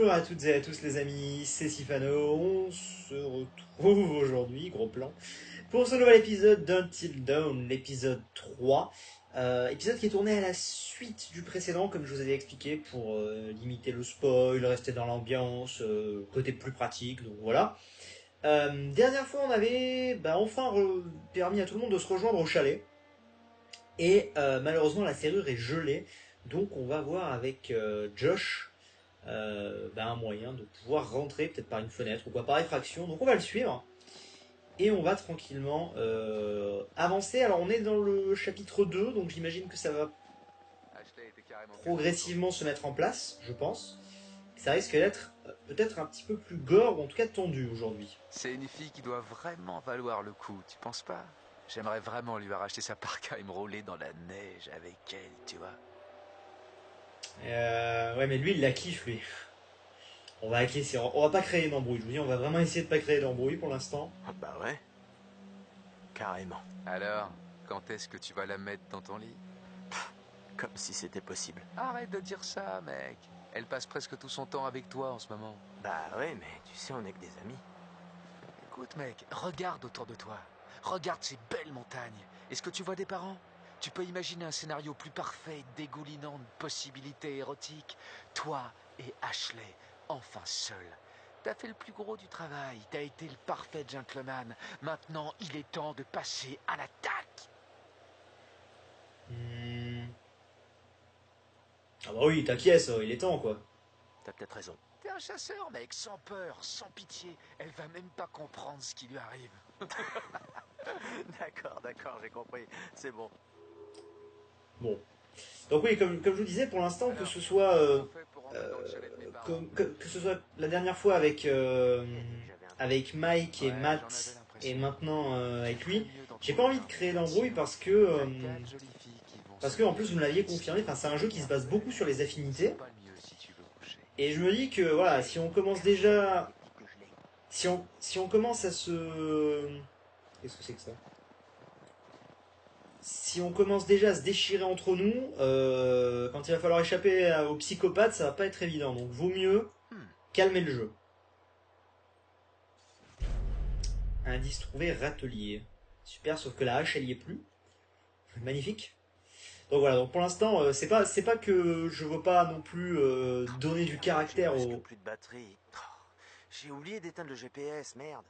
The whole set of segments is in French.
Bonjour à toutes et à tous les amis, c'est Sifano, on se retrouve aujourd'hui, gros plan, pour ce nouvel épisode d'Until Dawn, l'épisode 3. Épisode qui est tourné à la suite du précédent, comme je vous avais expliqué, pour limiter le spoil, rester dans l'ambiance, côté plus pratique, donc voilà. Dernière fois, on avait enfin permis à tout le monde de se rejoindre au chalet, et malheureusement la serrure est gelée, donc on va voir avec Josh un moyen de pouvoir rentrer peut-être par une fenêtre ou quoi, par effraction. Donc on va le suivre et on va tranquillement avancer. Alors on est dans le chapitre 2, donc j'imagine que ça va progressivement se mettre en place, je pense. Ça risque d'être peut-être un petit peu plus gore, ou en tout cas tendu aujourd'hui. C'est une fille qui doit vraiment valoir le coup, tu penses pas? J'aimerais vraiment lui arracher sa parka et me rouler dans la neige avec elle, tu vois. Ouais, mais lui il la kiffe, lui. On va acquiescer, on va pas créer d'embrouille. Je vous dis, on va vraiment essayer de pas créer d'embrouille pour l'instant. Ah bah ouais, carrément. Alors, quand est-ce que tu vas la mettre dans ton lit? Comme si c'était possible. Arrête de dire ça, mec. Elle passe presque tout son temps avec toi en ce moment. Bah ouais, mais tu sais, on est que des amis. Écoute, mec, regarde autour de toi. Regarde ces belles montagnes. Est-ce que tu vois des parents? Tu peux imaginer un scénario plus parfait, dégoulinant de possibilités érotiques. Toi et Ashley, enfin seul. T'as fait le plus gros du travail, t'as été le parfait gentleman. Maintenant, il est temps de passer à l'attaque. Ah bah oui, t'acquiesces, il est temps quoi. T'as peut-être raison. T'es un chasseur, mec, sans peur, sans pitié. Elle va même pas comprendre ce qui lui arrive. D'accord, j'ai compris. C'est bon. Bon. Donc oui, comme je vous disais, pour l'instant, Alors, que ce soit que ce soit la dernière fois avec avec Mike et Ouais, Matt j'en avais l'impression. et maintenant avec lui, Mieux dans j'ai ton pas envie de regard. créer d'embrouille parce que T'as quatre jolies filles qui vont parce se que en plus vous me lever. l'aviez confirmé, enfin c'est un jeu qui se base beaucoup sur les affinités C'est pas le mieux si tu veux coucher. et je me dis que voilà, si on commence déjà si on commence à se qu'est-ce que c'est que ça? Si on commence déjà à se déchirer entre nous, quand il va falloir échapper aux psychopathes, ça va pas être évident. Donc vaut mieux calmer le jeu. Indice trouvé, râtelier. Super, sauf que la hache, elle y est plus. Magnifique. Donc voilà, donc pour l'instant, c'est pas que je veux pas non plus donner du caractère J'ai presque au... plus de batterie. Oh, j'ai oublié d'éteindre le GPS, merde.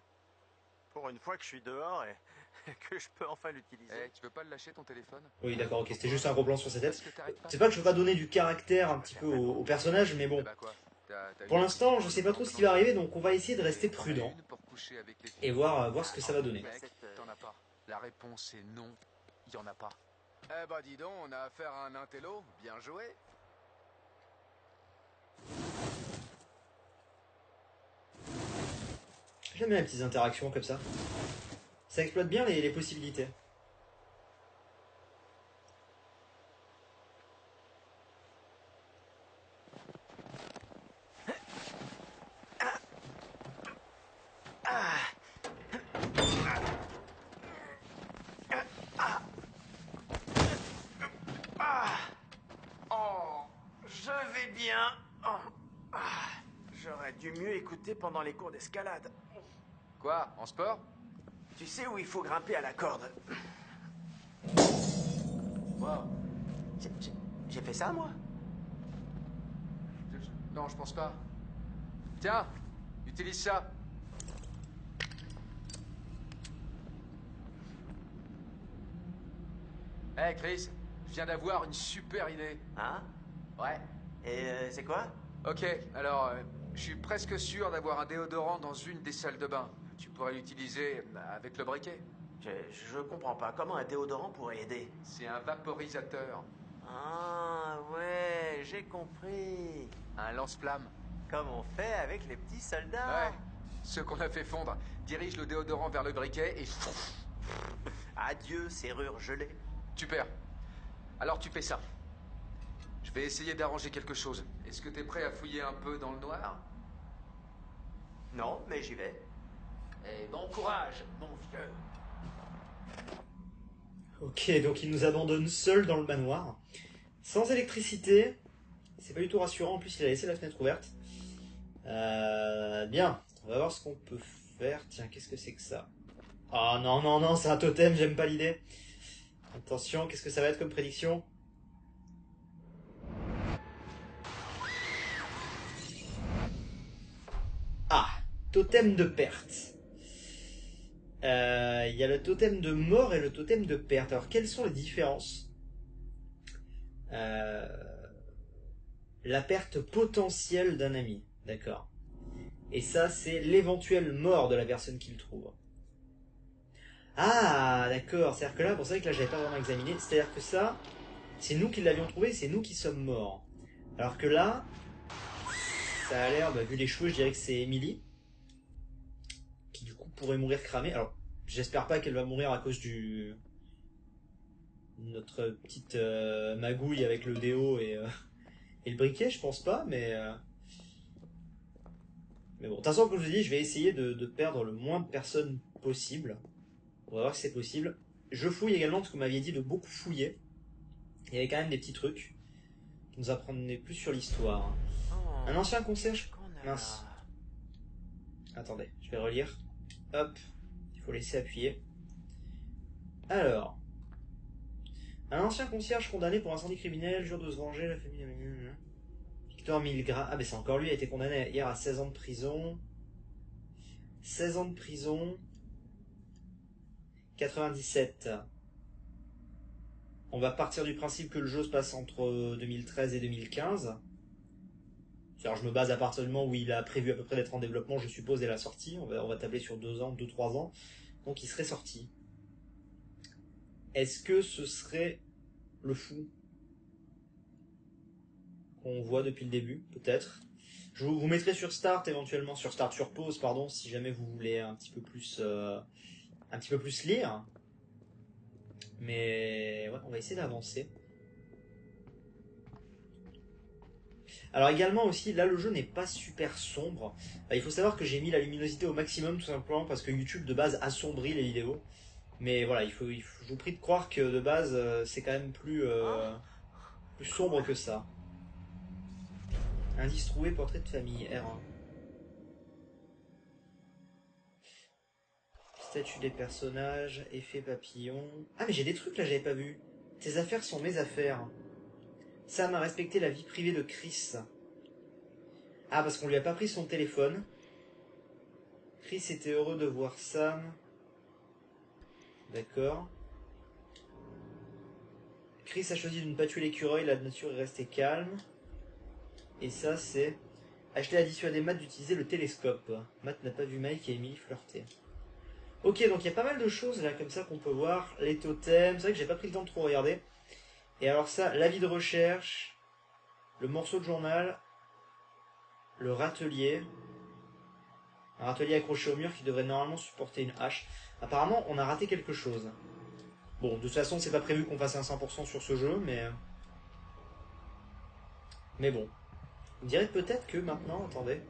Pour une fois que je suis dehors et que je peux enfin l'utiliser. Eh, tu veux pas le lâcher ton téléphone? Oui, d'accord, ok, c'était juste un gros plan sur sa tête. Parce que t'arrêtes pas. C'est pas que je veux pas donner du caractère un petit peu au personnage, mais Eh bon. bah quoi? T'as Pour une l'instant, petite je sais pas trop pause ce qui va dans arriver, donc on va essayer de rester Et t'en as prudent. une pour coucher avec les filles. Et voir ce que ça va donner. Mec, t'en as pas. La réponse est non, y en a pas. Eh bah dis donc, on a affaire à un intello, bien joué. J'aime bien les petites interactions comme ça. Ça exploite bien les possibilités. Oh, je vais bien. Oh, ah, j'aurais dû mieux écouter pendant les cours d'escalade. Quoi? En sport? Tu sais où il faut grimper à la corde? Wow. J'ai fait ça, moi? Non, je pense pas. Tiens, utilise ça. Hey Chris, je viens d'avoir une super idée. Hein? Ouais. Et c'est quoi? Ok, alors, je suis presque sûr d'avoir un déodorant dans une des salles de bain. Tu pourrais l'utiliser avec le briquet. Je comprends pas. Comment un déodorant pourrait aider? C'est un vaporisateur, Ah, ouais, j'ai compris. un lance-flamme. Comme on fait avec les petits soldats. Ouais, ceux qu'on a fait fondre. Dirige le déodorant vers le briquet et... Adieu, serrure gelée. Super. Alors tu fais ça. Je vais essayer d'arranger quelque chose. Est-ce que t'es prêt à fouiller un peu dans le noir? Non, mais j'y vais. Et bon courage, mon vieux. Ok, donc il nous abandonne seul dans le manoir. Sans électricité. C'est pas du tout rassurant, en plus il a laissé la fenêtre ouverte. Bien, on va voir ce qu'on peut faire. Tiens, qu'est-ce que c'est que ça? Ah non, non, non, c'est un totem, j'aime pas l'idée. Attention, qu'est-ce que ça va être comme prédiction? Ah, totem de perte. Il y a le totem de mort et le totem de perte. Alors, quelles sont les différences? La perte potentielle d'un ami, d'accord. Et ça, c'est l'éventuelle mort de la personne qui le trouve. Ah, d'accord. C'est-à-dire que là, pour ça que là, j'avais pas vraiment examiné. C'est-à-dire que ça, c'est nous qui l'avions trouvé, c'est nous qui sommes morts. Alors que là, ça a l'air, bah, vu les cheveux, je dirais que c'est Emily, qui du coup pourrait mourir cramée. Alors, j'espère pas qu'elle va mourir à cause du notre petite magouille avec le déo et le briquet, je pense pas, mais bon. De toute façon, comme je vous dis, je vais essayer de perdre le moins de personnes possible. On va voir si c'est possible. Je fouille également parce que vous m'aviez dit de beaucoup fouiller. Il y avait quand même des petits trucs qui nous apprenaient plus sur l'histoire. Oh, Un ancien concierge. qu'on a Mince. là. Attendez, je vais relire. Hop, il faut laisser appuyer. Alors. Un ancien concierge condamné pour incendie criminel, jure de se venger, la famille... Victor Milgras. Ah, mais c'est encore lui, a été condamné hier à 16 ans de prison. 16 ans de prison. 97. On va partir du principe que le jeu se passe entre 2013 et 2015. Alors je me base à partir du moment où il a prévu à peu près d'être en développement, je suppose, dès la sortie. On va tabler sur 2 ans, 2-3 ans. Donc il serait sorti. Est-ce que ce serait le fou qu'on voit depuis le début? Peut-être. Je vous mettrai sur Start, éventuellement sur Start, sur pause, pardon, si jamais vous voulez un petit peu plus lire. Mais ouais, on va essayer d'avancer. Alors également aussi, là le jeu n'est pas super sombre. Il faut savoir que j'ai mis la luminosité au maximum tout simplement parce que YouTube de base assombrit les vidéos. Mais voilà, je vous prie de croire que de base c'est quand même plus sombre que ça. Indice trouvé, portrait de famille, R1. Statut des personnages, effet papillon. Ah mais j'ai des trucs là, j'avais pas vu. Tes affaires sont mes affaires. Sam a respecté la vie privée de Chris. Ah, parce qu'on lui a pas pris son téléphone. Chris était heureux de voir Sam. D'accord. Chris a choisi de ne pas tuer l'écureuil, la nature est restée calme. Et ça, c'est... Ashley a dissuadé Matt d'utiliser le télescope. Matt n'a pas vu Mike et Emily flirter. Ok, donc il y a pas mal de choses là comme ça qu'on peut voir. Les totems, c'est vrai que j'ai pas pris le temps de trop regarder. Et alors ça, l'avis de recherche, le morceau de journal, le râtelier. Un râtelier accroché au mur qui devrait normalement supporter une hache. Apparemment, on a raté quelque chose. Bon, de toute façon, c'est pas prévu qu'on fasse un 100% sur ce jeu, mais bon. Vous direz peut-être que maintenant, attendez.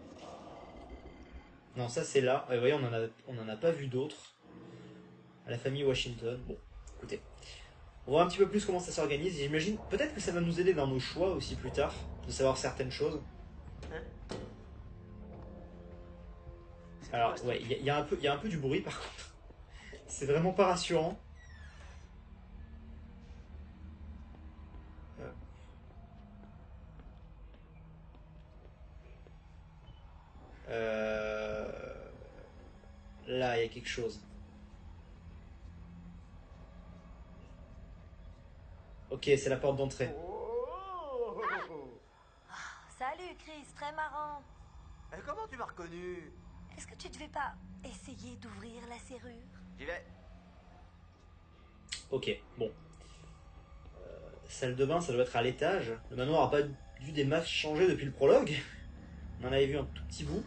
Non, ça c'est là. Vous voyez, on en a pas vu d'autres. À la famille Washington. Bon, écoutez. On voit un petit peu plus comment ça s'organise. J'imagine, peut-être que ça va nous aider dans nos choix aussi plus tard, de savoir certaines choses. Alors, ouais, il y a un peu du bruit par contre. C'est vraiment pas rassurant. Là, il y a quelque chose. Ok, c'est la porte d'entrée. Salut Chris, très marrant. Comment tu m'as reconnu? Est-ce que tu devais pas essayer d'ouvrir la serrure? J'y vais. Ok, bon. Salle de bain, ça doit être à l'étage. Le manoir a pas dû des masses changer depuis le prologue. On en avait vu un tout petit bout.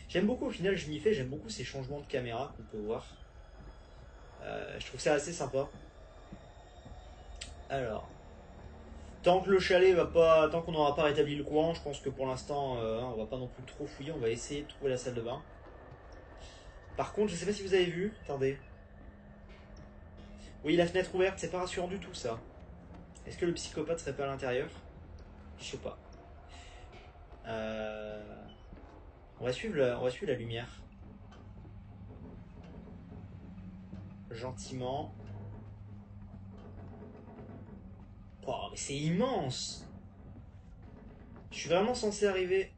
J'aime beaucoup, au final, je m'y fais, j'aime beaucoup ces changements de caméra qu'on peut voir. Je trouve ça assez sympa. Alors, tant que le chalet va pas, tant qu'on n'aura pas rétabli le coin, je pense que pour l'instant, on va pas non plus trop fouiller, on va essayer de trouver la salle de bain. Par contre, je sais pas si vous avez vu, attendez. Oui, la fenêtre ouverte, c'est pas rassurant du tout ça. Est-ce que le psychopathe serait pas à l'intérieur? Je sais pas. On va suivre la lumière. Gentiment. Oh, mais c'est immense! Je suis vraiment censé arriver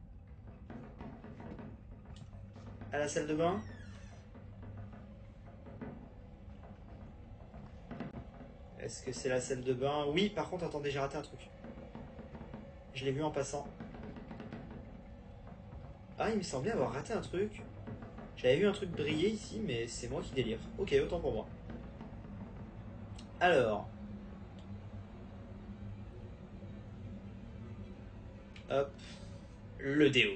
à la salle de bain? Est-ce que c'est la salle de bain? Oui, par contre, attendez, j'ai raté un truc. Je l'ai vu en passant. Ah, il me semblait avoir raté un truc. J'avais vu un truc briller ici, mais c'est moi qui délire. Ok, autant pour moi. Alors. Hop. Le déo.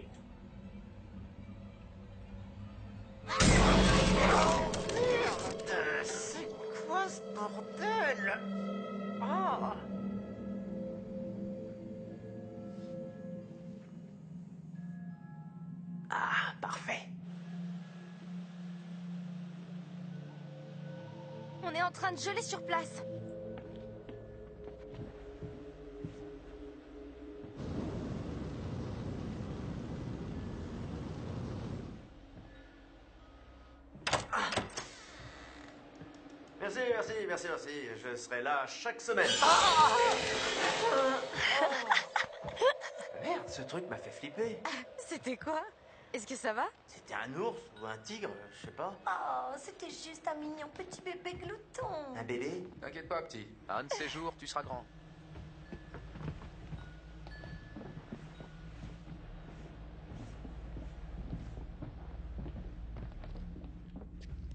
C'est quoi ce bordel? Oh. Ah, parfait. On est en train de geler sur place. Merci. Je serai là chaque semaine. Merde, ce truc m'a fait flipper. C'était quoi? Est-ce que ça va? C'était un ours ou un tigre, je sais pas. Oh, c'était juste un mignon petit bébé glouton. Un bébé? T'inquiète pas, petit. Un de ces jours, tu seras grand.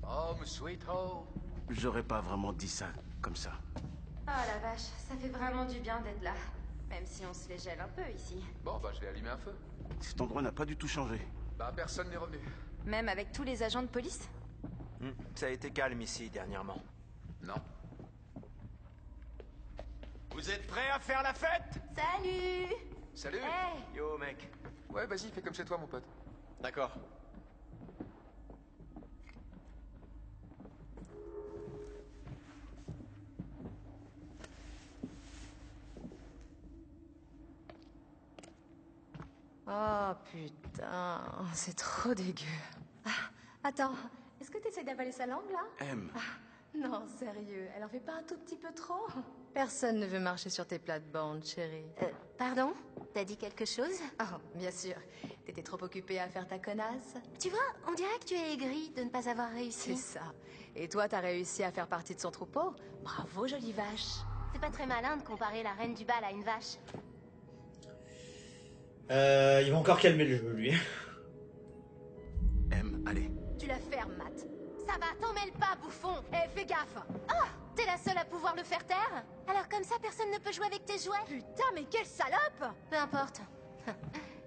Home, sweet home. J'aurais pas vraiment dit ça comme ça. Oh la vache, ça fait vraiment du bien d'être là. Même si on se les gèle un peu ici. Bon, bah, je vais allumer un feu. Cet endroit n'a pas du tout changé. Bah, personne n'est revenu. Même avec tous les agents de police? Ça a été calme ici dernièrement. Non. Vous êtes prêts à faire la fête? Salut! Salut. Hey! Yo mec. Ouais, vas-y, fais comme chez toi, mon pote. D'accord. Oh putain, c'est trop dégueu. Ah, attends, est-ce que t'essaies d'avaler sa langue là? M. Non, sérieux, elle en fait pas un tout petit peu trop? Personne ne veut marcher sur tes plates-bandes, chérie. Pardon? T'as dit quelque chose? Oh, bien sûr. T'étais trop occupée à faire ta connasse? Tu vois, on dirait que tu es aigrie de ne pas avoir réussi. C'est ça. Et toi, t'as réussi à faire partie de son troupeau? Bravo, jolie vache. C'est pas très malin de comparer la reine du bal à une vache. Il va encore calmer le jeu, lui. M, allez. Tu la fermes, Matt. Ça va, t'en mêle pas, bouffon! Eh, fais gaffe! Oh! T'es la seule à pouvoir le faire taire? Alors comme ça, personne ne peut jouer avec tes jouets? Putain, mais quelle salope! Peu importe.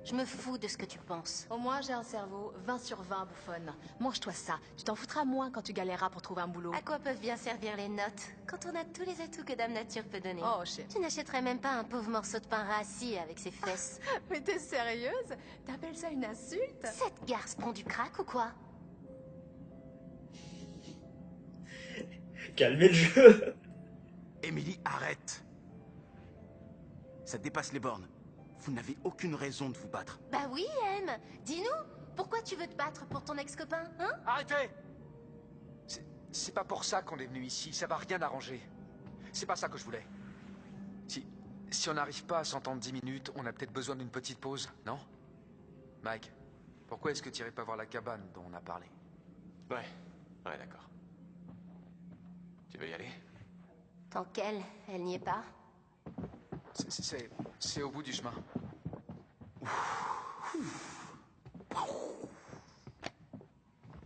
Je me fous de ce que tu penses. Au moins, j'ai un cerveau 20 sur 20, bouffonne. Mange-toi ça. Tu t'en foutras moins quand tu galéreras pour trouver un boulot. À quoi peuvent bien servir les notes quand on a tous les atouts que Dame Nature peut donner? Oh, chérie. Tu n'achèterais même pas un pauvre morceau de pain rassis avec ses fesses. Mais t'es sérieuse? T'appelles ça une insulte? Cette garce prend du crack ou quoi? Calmez le jeu. Emily, arrête. Ça dépasse les bornes. Vous n'avez aucune raison de vous battre. Bah oui, M. Dis-nous, pourquoi tu veux te battre pour ton ex-copain, hein? Arrêtez! C'est pas pour ça qu'on est venu ici, ça va rien arranger. C'est pas ça que je voulais. Si on n'arrive pas à s'entendre 10 minutes, on a peut-être besoin d'une petite pause, non? Mike, pourquoi est-ce que tu irais pas voir la cabane dont on a parlé? Ouais, d'accord. Tu veux y aller? Tant qu'elle, elle n'y est pas. C'est au bout du chemin.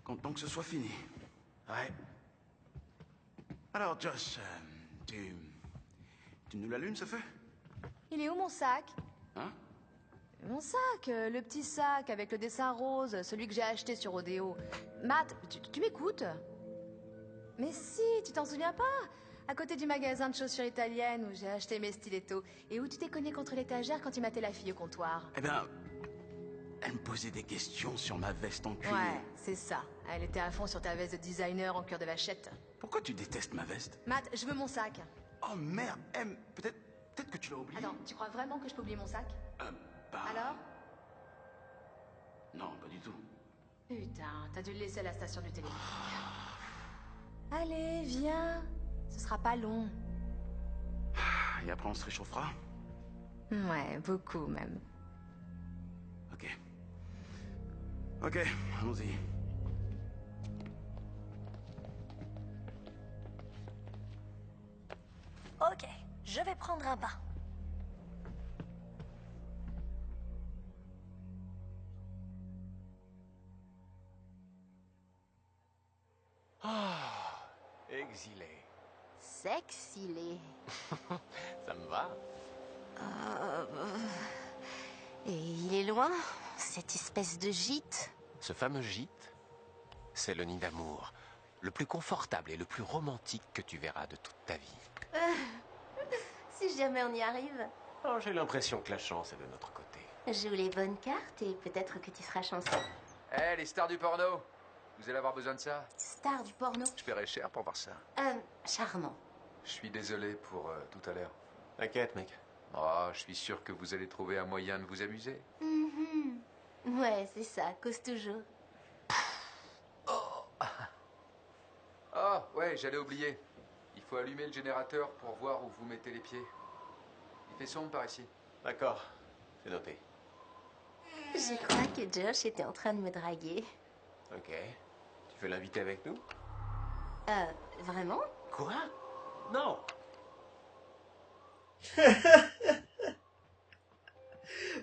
Content que ce soit fini. Ouais. Alors, Josh, tu nous l'allumes, ce feu? Il est où mon sac? Hein? Mon sac, le petit sac avec le dessin rose, celui que j'ai acheté sur Rodeo. Matt, tu m'écoutes? Mais si, tu t'en souviens pas? À côté du magasin de chaussures italiennes où j'ai acheté mes stilettos et où tu t'es cogné contre l'étagère quand tu matais la fille au comptoir. Eh ben, elle me posait des questions sur ma veste en cuir. Ouais, c'est ça. Elle était à fond sur ta veste de designer en cuir de vachette. Pourquoi tu détestes ma veste? Matt, je veux mon sac. Oh merde, M, peut-être que tu l'as oublié. Attends, tu crois vraiment que je peux oublier mon sac? Bah... Alors? Non, pas du tout. Putain, t'as dû le laisser à la station du téléphérique. Allez, viens. Ce sera pas long. Et après, on se réchauffera? Ouais, beaucoup même. Ok. Ok, allons-y. Ok, je vais prendre un bain. Ah, exilé. Sexilé. Ça me va? Et il est loin, cette espèce de gîte? Ce fameux gîte, c'est le nid d'amour, le plus confortable et le plus romantique que tu verras de toute ta vie. Si jamais on y arrive, Oh, j'ai l'impression que la chance est de notre côté. joue les bonnes cartes et peut-être que tu seras chanceux. Eh, les stars du porno, vous allez avoir besoin de ça? Star du porno. Je paierai cher pour voir ça. Charmant. Je suis désolé pour tout à l'heure. T'inquiète, mec. Oh, je suis sûr que vous allez trouver un moyen de vous amuser. Mhm. Ouais, c'est ça, cause toujours. Oh, ouais, j'allais oublier. Il faut allumer le générateur pour voir où vous mettez les pieds. Il fait sombre par ici. D'accord, c'est noté. Je crois que Josh était en train de me draguer. Ok. Tu veux l'inviter avec nous? Vraiment? Quoi? Non!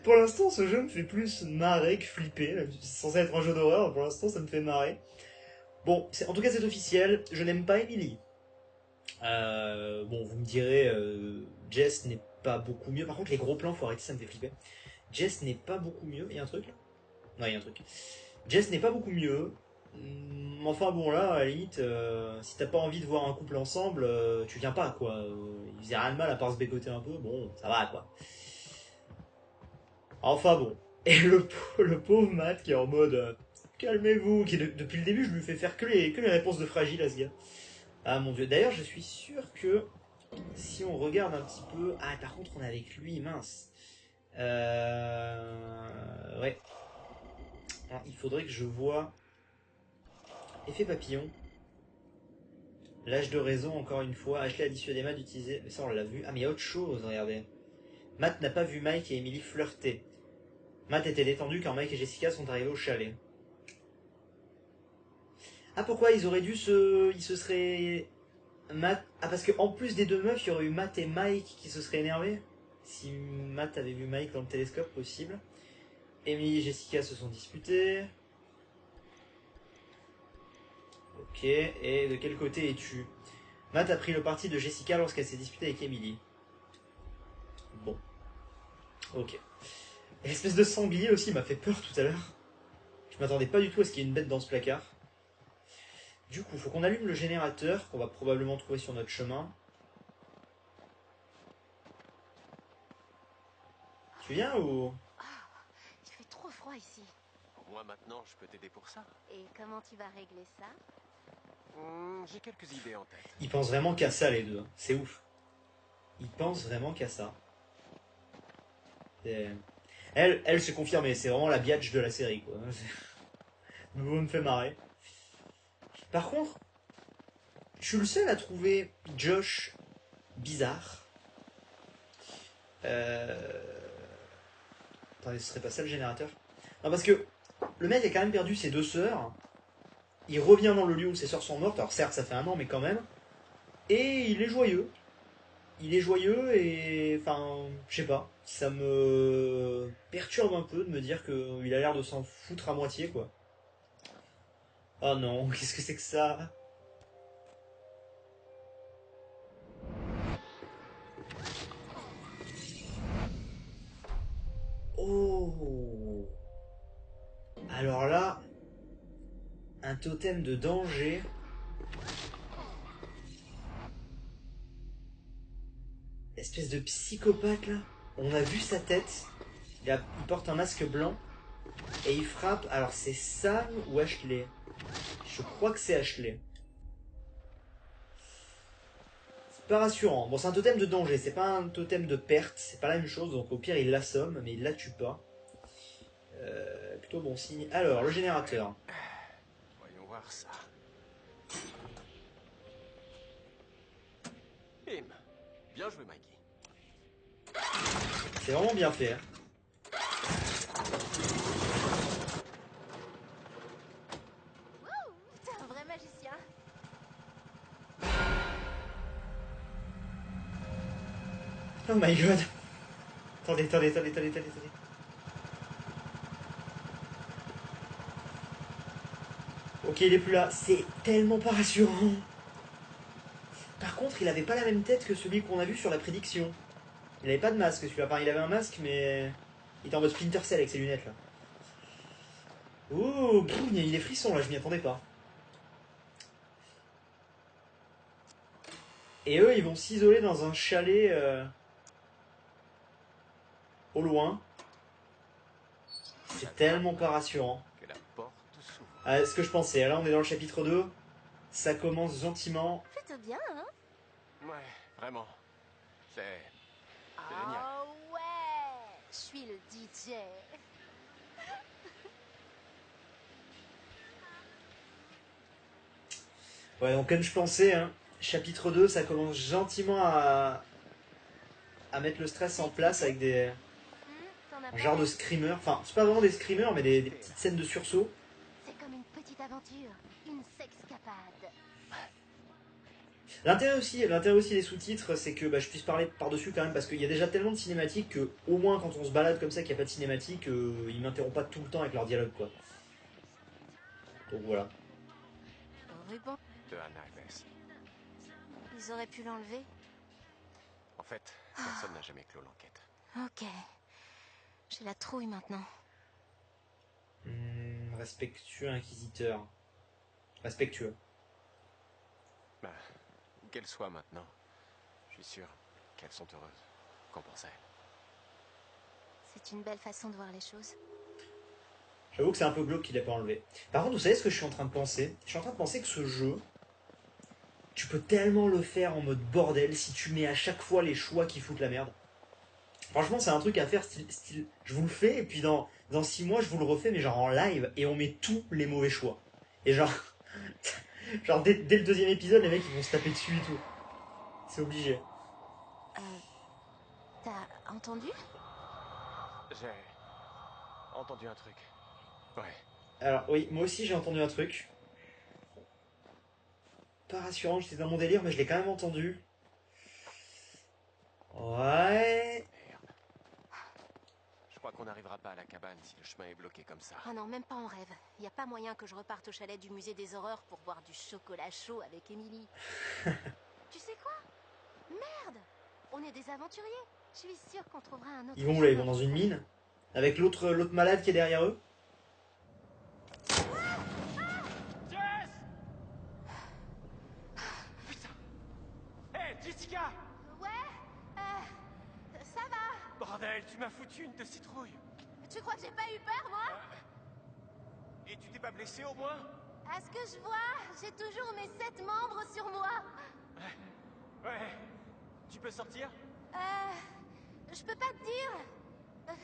Pour l'instant, ce jeu me fait plus marrer que flipper. C'est censé être un jeu d'horreur, pour l'instant, ça me fait marrer. Bon, en tout cas, c'est officiel. Je n'aime pas Emily. Bon, vous me direz, Jess n'est pas beaucoup mieux. Par contre, les gros plans, faut arrêter, ça me fait flipper. Jess n'est pas beaucoup mieux. Il y a un truc là? Non, il y a un truc. Jess n'est pas beaucoup mieux. Enfin bon, là, à la limite, si t'as pas envie de voir un couple ensemble, tu viens pas, quoi. Il faisait rien de mal à part se bécoter un peu. Bon, ça va, quoi. Enfin bon. Et le pauvre Matt qui est en mode calmez-vous, qui depuis le début je lui fais faire que les réponses de fragile à ce gars. Ah mon dieu. D'ailleurs je suis sûr que si on regarde un petit peu. Ah par contre on est avec lui, mince. Ouais. Alors, il faudrait que je vois. Effet papillon. L'âge de raison encore une fois. Ashley a dissuadé Matt d'utiliser. Mais ça on l'a vu. Ah mais il y a autre chose, regardez. Matt n'a pas vu Mike et Emily flirter. Matt était détendu quand Mike et Jessica sont arrivés au chalet. Ah pourquoi ils auraient dû ils se seraient... Matt... Ah parce qu'en plus des deux meufs, il y aurait eu Matt et Mike qui se seraient énervés. Si Matt avait vu Mike dans le télescope, possible. Emily et Jessica se sont disputées. Ok, et de quel côté es-tu? Matt a pris le parti de Jessica lorsqu'elle s'est disputée avec Emily. Bon. Ok. Et l'espèce de sanglier aussi m'a fait peur tout à l'heure. Je m'attendais pas du tout à ce qu'il y ait une bête dans ce placard. Du coup, faut qu'on allume le générateur, qu'on va probablement trouver sur notre chemin. Tu viens ou... Il fait trop froid ici. Moi maintenant, je peux t'aider pour ça. Et comment tu vas régler ça? J'ai quelques idées en tête. Ils pensent vraiment qu'à ça les deux, c'est ouf. Ils pensent vraiment qu'à ça. Elle se confirme, c'est vraiment la biatch de la série quoi. Vous me fait marrer. Par contre, je suis le seul à trouver Josh bizarre. Attendez, ce serait pas ça le générateur? Non, parce que le mec a quand même perdu ses deux sœurs. Il revient dans le lieu où ses sœurs sont mortes. Alors certes, ça fait un an, mais quand même. Et il est joyeux. Il est joyeux et... Enfin, je sais pas. Ça me perturbe un peu de me dire qu'il a l'air de s'en foutre à moitié, quoi. Oh non, qu'est-ce que c'est que ça? Oh! Alors là, un totem de danger. Espèce de psychopathe là. On a vu sa tête. Il porte un masque blanc. Et il frappe. Alors c'est Sam ou Ashley? Je crois que c'est Ashley. C'est pas rassurant. Bon, c'est un totem de danger. C'est pas un totem de perte. C'est pas la même chose. Donc au pire, il l'assomme. Mais il la tue pas. plutôt bon signe. Alors, le générateur. Voyons voir ça. Bim. Bien joué, Mikey. C'est vraiment bien fait. Hein. Wouh, t'es un vrai magicien. Oh my god. Attendez. Ok, il est plus là. C'est tellement pas rassurant. Par contre, il avait pas la même tête que celui qu'on a vu sur la prédiction. Il avait pas de masque celui-là. Enfin, il avait un masque, mais il était en mode Splinter Cell avec ses lunettes là. Ouh, il y a eu des frissons là, je m'y attendais pas. Et eux, ils vont s'isoler dans un chalet au loin. C'est tellement pas rassurant. Que la porte s'ouvre. Ah, ce que je pensais, là on est dans le chapitre 2. Ça commence gentiment. Plutôt bien, hein? Ouais, vraiment. C'est génial. Oh ouais, je suis le DJ. Ouais, donc comme je pensais, hein, chapitre 2, ça commence gentiment à mettre le stress en place avec des T'en as un pas genre de l'air. screamers. Enfin, c'est pas vraiment des screamers, mais des petites scènes de sursaut. C'est comme une petite aventure, une sexcapade. L'intérêt aussi des sous-titres, c'est que je puisse parler par-dessus quand même, parce qu'il y a déjà tellement de cinématiques que, au moins quand on se balade comme ça, qu'il n'y a pas de cinématique, ils m'interrompent pas tout le temps avec leur dialogue, quoi. Donc voilà. Ruban, De Anna Alves. ils auraient pu l'enlever. En fait, personne n'a jamais clos l'enquête. Ok. J'ai la trouille maintenant. Respectueux inquisiteur. Respectueux. Bah, où qu'elles soient maintenant, je suis sûr qu'elles sont heureuses. Qu'en pense-elle? C'est une belle façon de voir les choses. J'avoue que c'est un peu glauque qu'il l'ait pas enlevé. Par contre, vous savez ce que je suis en train de penser? Je suis en train de penser que ce jeu, tu peux tellement le faire en mode bordel si tu mets à chaque fois les choix qui foutent la merde. Franchement, c'est un truc à faire style je vous le fais, et puis dans 6 mois, je vous le refais, mais genre en live, et on met tous les mauvais choix. Et genre, genre dès le deuxième épisode, les mecs ils vont se taper dessus et tout. C'est obligé. T'as entendu? J'ai entendu un truc. Ouais. Alors oui, moi aussi j'ai entendu un truc. Pas rassurant, j'étais dans mon délire, mais je l'ai quand même entendu. Ouais. Merde. Je crois qu'on n'arrivera pas à la cabane si le chemin est bloqué comme ça. Oh non, même pas en rêve. Y a pas moyen que je reparte au chalet du musée des horreurs pour boire du chocolat chaud avec Émilie. Tu sais quoi? Merde! On est des aventuriers. Je suis sûre qu'on trouvera un autre. Ils vont où là? Ils chemin vont dans pour une ça. mine? Avec l'autre malade qui est derrière eux? Hé, Jessica! Ouais? Ça va? Bordel, tu m'as foutu une de citrouille. Tu crois que j'ai pas eu peur, moi? Et tu t'es pas blessé au moins? À ce que je vois, j'ai toujours mes 7 membres sur moi. Ouais. Tu peux sortir? Je peux pas te dire.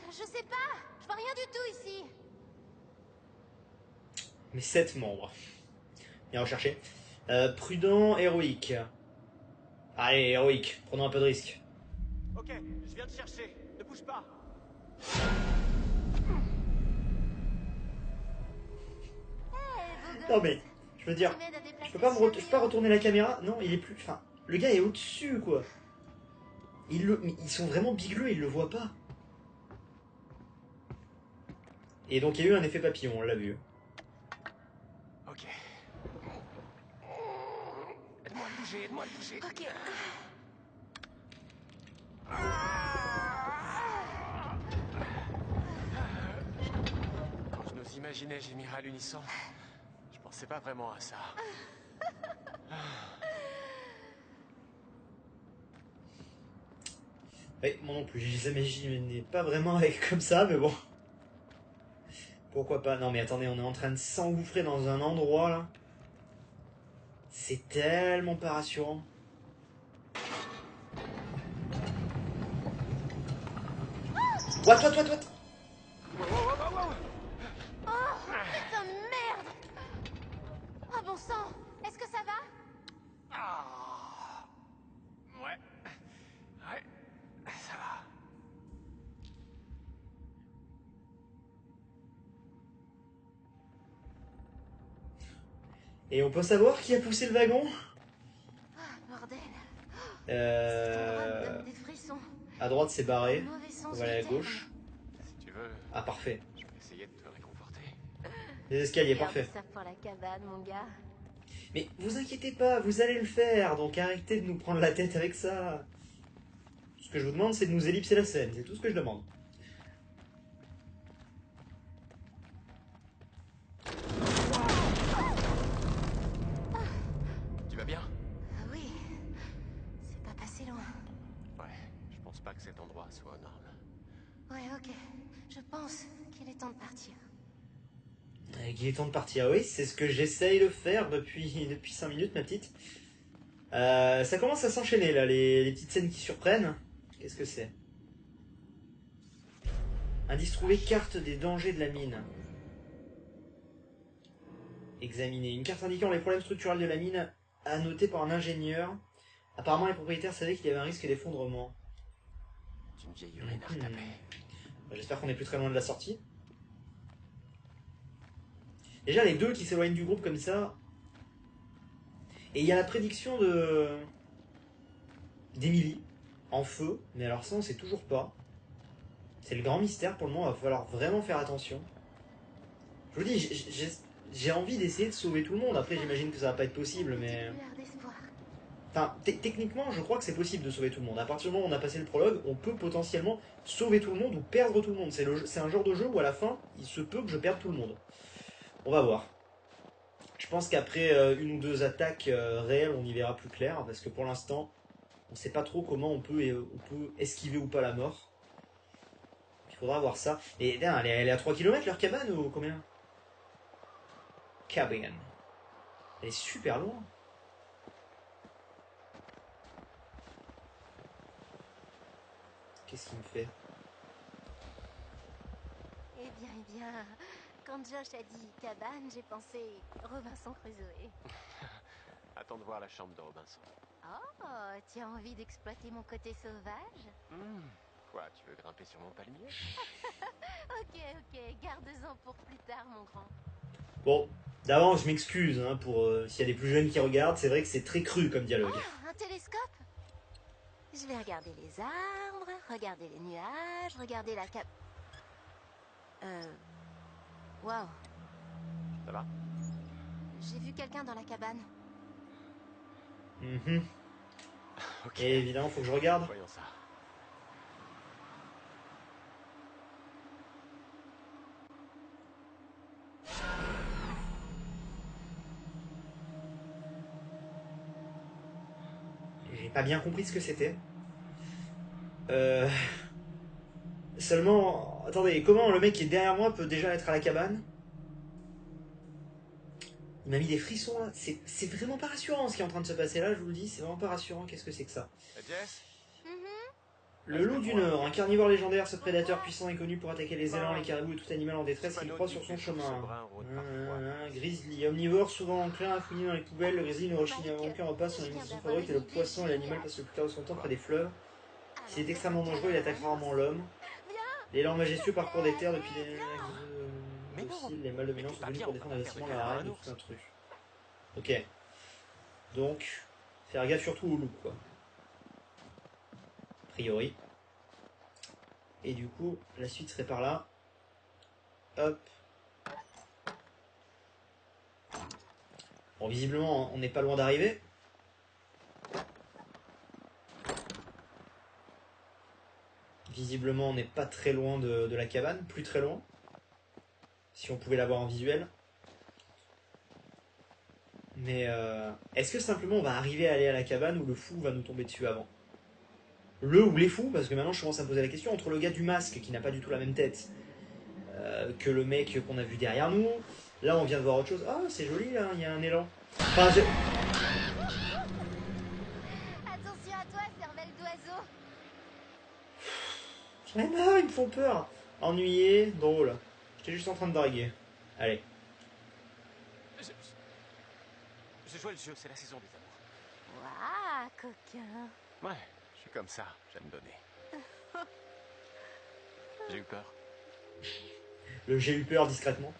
Je sais pas. Je vois rien du tout ici. Mais 7 membres. Bien recherché. Prudent, héroïque. Allez, héroïque. Prenons un peu de risque. Ok, je viens te chercher. Ne bouge pas. Non mais, je veux dire, je peux pas retourner la caméra. Non, il est plus. Enfin, le gars est au-dessus, quoi. Ils sont vraiment bigleux, ils le voient pas. Et donc il y a eu un effet papillon, on l'a vu. Ok. Aide-moi à bouger, aide-moi à bouger. Ok. Quand je nous imaginais gémir à l'unisson, je pensais pas vraiment à ça. Ouais, moi non plus, je les imaginais pas vraiment avec comme ça, mais bon. Pourquoi pas? Non mais attendez, on est en train de s'engouffrer dans un endroit là. C'est tellement pas rassurant. What? Wow, wow, wow, wow. Et on peut savoir qui a poussé le wagon? Bordel. Cet endroit me donne des frissons. À droite, c'est barré. Dans le mauvais On sens va aller à du terme. gauche. Si tu veux, Ah, parfait. je vais essayer de te réconforter. Les escaliers, Garde parfait. ça pour la cabane, mon gars. Mais vous inquiétez pas, vous allez le faire, donc arrêtez de nous prendre la tête avec ça. Tout ce que je vous demande, c'est de nous ellipser la scène, c'est tout ce que je demande. Tu vas bien? Ah oui, c'est pas passé loin. Ouais, je pense pas que cet endroit soit aux normes. Ouais, ok. Je pense qu'il est temps de partir. Il est temps de partir, oui, c'est ce que j'essaye de faire depuis 5 minutes, ma petite. Ça commence à s'enchaîner, là, les petites scènes qui surprennent. Qu'est-ce que c'est? Indice trouvé, carte des dangers de la mine. Examiner. Une carte indiquant les problèmes structurels de la mine, annotée par un ingénieur. Apparemment, les propriétaires savaient qu'il y avait un risque d'effondrement. C'est une vieille urine à retaper. J'espère qu'on est plus très loin de la sortie. Déjà, les deux qui s'éloignent du groupe comme ça. Et il y a la prédiction d'Emily en feu, mais alors ça, on sait toujours pas. C'est le grand mystère pour le moment, il va falloir vraiment faire attention. Je vous dis, j'ai envie d'essayer de sauver tout le monde. Après, j'imagine que ça va pas être possible, mais... Petite lueur d'espoir. Enfin, techniquement, je crois que c'est possible de sauver tout le monde. À partir du moment où on a passé le prologue, on peut potentiellement sauver tout le monde ou perdre tout le monde. C'est un genre de jeu où à la fin, il se peut que je perde tout le monde. On va voir. Je pense qu'après une ou deux attaques réelles, on y verra plus clair, parce que pour l'instant, on sait pas trop comment on peut esquiver ou pas la mort. Il faudra voir ça. Et elle est à 3 km leur cabane ou combien? Cabane. Elle est super loin. Qu'est-ce qu'il me fait? Eh bien, quand Josh a dit cabane, j'ai pensé Robinson Crusoe. Attends de voir la chambre de Robinson. Oh, tu as envie d'exploiter mon côté sauvage? Quoi, tu veux grimper sur mon palmier? Ok, garde-en pour plus tard, mon grand. Bon, d'avance, je m'excuse hein, pour s'il y a des plus jeunes qui regardent. C'est vrai que c'est très cru comme dialogue. Oh, un télescope? Je vais regarder les arbres, regarder les nuages, regarder la cap... Waouh. Ça va? J'ai vu quelqu'un dans la cabane. Mhm. Ok. Et évidemment, faut que je regarde. Voyons ça. J'ai pas bien compris ce que c'était. Seulement, attendez, comment le mec qui est derrière moi peut déjà être à la cabane? Il m'a mis des frissons là. C'est vraiment pas rassurant ce qui est en train de se passer là, je vous le dis. C'est vraiment pas rassurant. Qu'est-ce que c'est que ça? Jess? Le loup du Nord, un carnivore légendaire, ce prédateur puissant est connu pour attaquer les élans, les caribous et tout animal en détresse qu'il croise sur son chemin. Grizzly, omnivore, souvent enclin à fouiller dans les poubelles, le grizzly ne rechigne avant aucun repas, son alimentation favorite est le poisson et l'animal passe le plus tard de son temps près des fleuves. S'il est extrêmement dangereux, il attaque rarement l'homme. L'élan majestueux parcourt des terres depuis des fossiles, les mâles dominants sont venus pour défendre agressivement la reine de tout intrus. Ok. Donc, faire gaffe surtout au loup, quoi. A priori. Et du coup, la suite serait par là. Hop. Bon, visiblement, on n'est pas loin d'arriver. Visiblement, on n'est pas très loin de la cabane, plus très loin. Si on pouvait l'avoir en visuel. Mais est-ce que simplement on va arriver à aller à la cabane ou le fou va nous tomber dessus avant? Le ou les fous, parce que maintenant je commence à me poser la question, entre le gars du masque qui n'a pas du tout la même tête que le mec qu'on a vu derrière nous. Là on vient de voir autre chose. Ah c'est joli là, il y a un élan. Enfin, Attention à toi, cervelle d'oiseau. j'en ai marre, ils me font peur. Ennuyé, drôle. J'étais juste en train de draguer. Allez. Je joue le jeu, c'est la saison des amours. Waouh, coquin. Ouais, je suis comme ça, j'aime donner. J'ai eu peur. J'ai eu peur discrètement.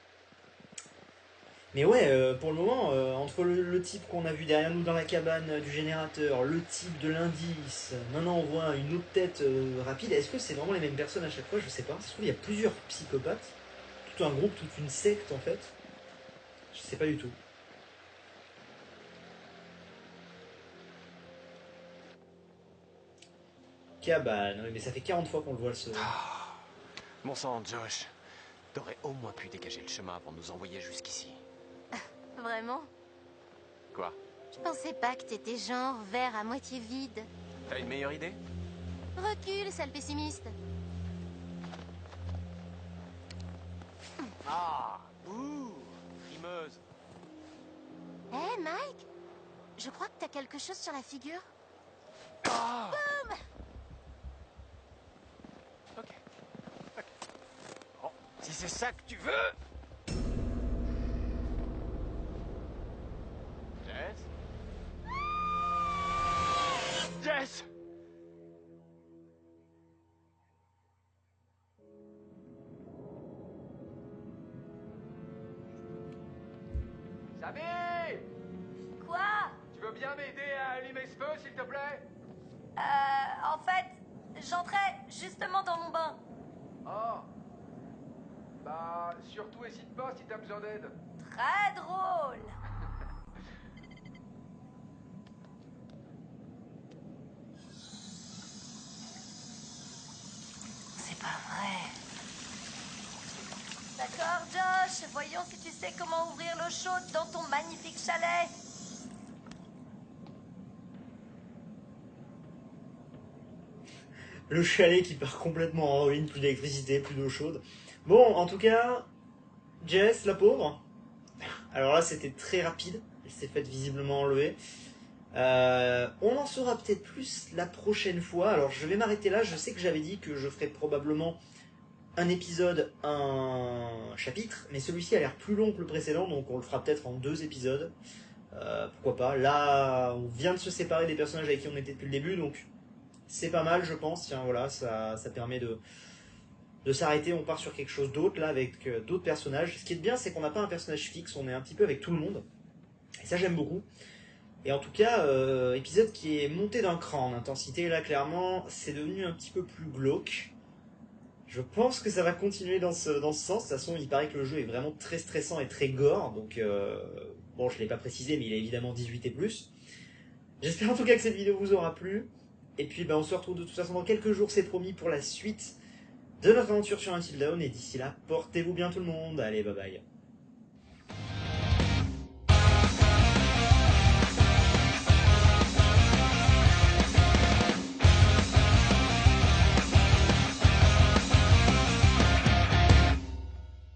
Mais ouais, pour le moment, entre le type qu'on a vu derrière nous dans la cabane du générateur, le type de l'indice, maintenant on voit une autre tête rapide, est-ce que c'est vraiment les mêmes personnes à chaque fois? Je sais pas. Ça se trouve, il y a plusieurs psychopathes, tout un groupe, toute une secte en fait. Je sais pas du tout. Cabane, oui, mais ça fait 40 fois qu'on le voit ce... Bon sang, Josh. T'aurais au moins pu dégager le chemin pour nous envoyer jusqu'ici. Vraiment? Quoi? Je pensais pas que t'étais genre verre à moitié vide. T'as une meilleure idée? Recule, sale pessimiste. Ah! Ouh! Frimeuse! Hé, Mike? Je crois que t'as quelque chose sur la figure. Ah! Boum! Ok. Bon, si c'est ça que tu veux! Jess? Jess! Sammy! Quoi? Tu veux bien m'aider à allumer ce feu, s'il te plaît? En fait, j'entrais justement dans mon bain. Ah. Bah, surtout hésite pas si t'as besoin d'aide. Très drôle. C'est pas vrai. D'accord, Josh. Voyons si tu sais comment ouvrir l'eau chaude dans ton magnifique chalet. Le chalet qui part complètement en ruine, plus d'électricité, plus d'eau chaude. Bon, en tout cas, Jess, la pauvre. Alors là, c'était très rapide. Elle s'est faite visiblement enlever. On en saura peut-être plus la prochaine fois. Alors je vais m'arrêter là. Je sais que j'avais dit que je ferais probablement un épisode, un chapitre. Mais celui-ci a l'air plus long que le précédent. Donc on le fera peut-être en 2 épisodes. Pourquoi pas. Là, on vient de se séparer des personnages avec qui on était depuis le début. Donc c'est pas mal, je pense. Tiens, voilà, ça permet de s'arrêter. On part sur quelque chose d'autre, là, avec d'autres personnages. Ce qui est bien, c'est qu'on n'a pas un personnage fixe. On est un petit peu avec tout le monde. Et ça, j'aime beaucoup. Et en tout cas, épisode qui est monté d'un cran en intensité. Là, clairement, c'est devenu un petit peu plus glauque. Je pense que ça va continuer dans ce sens. De toute façon, il paraît que le jeu est vraiment très stressant et très gore. Donc, bon, je ne l'ai pas précisé, mais il est évidemment 18 et plus. J'espère en tout cas que cette vidéo vous aura plu. Et puis, on se retrouve de toute façon dans quelques jours, c'est promis, pour la suite de notre aventure sur Until Dawn. Et d'ici là, portez-vous bien tout le monde. Allez, bye bye.